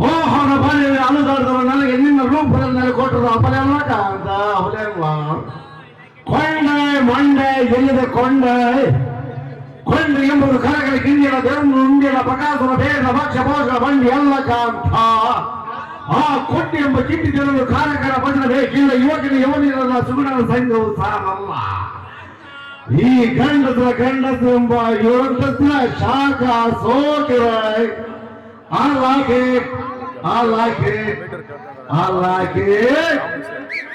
ಮೋಹನ ಬಲಿ ಅನುದಾನದ ನನಗೆ ನಿನ್ನ ರೂಪದಲ್ಲಿ ಕೊಟ್ಟರು ಅಪಲೆಲ್ಲ ಕಾಂತ ಅಪಲೆಲ್ಲ ಕೊಂಡೆ ಮಂಡೆ ಎಲ್ಲಿದೆ ಕೊಂಡೆ ಕೊಂಡೆ ಎಂಬುದು ಕರಗಳ ಕಿಂಡಿನ ಬೆರಮು ಉಂಡಿನ ಬಕಾಸುರ ಬೇಡ ಭಕ್ಷ ಭೋಷ ಬಂಡಿ ಎಲ್ಲ ಕಾಂತ ಆ ಕೊಟ್ಟಿ ಎಂಬ ಚಿಟ್ಟಿ ಜನರು ಕಾರಕರ ಭಜನ ಬೇಕಿಲ್ಲ ಯುವಕನ ಯವನಿರಲ್ಲ ಸುಗುಣನ ಸಂಘವು ಸಾರಲ್ಲ ಈ ಗಂಡಸ ಎಂಬ ಯುವಕನ ಶಾಖ ಸೋಕಿರ I like it.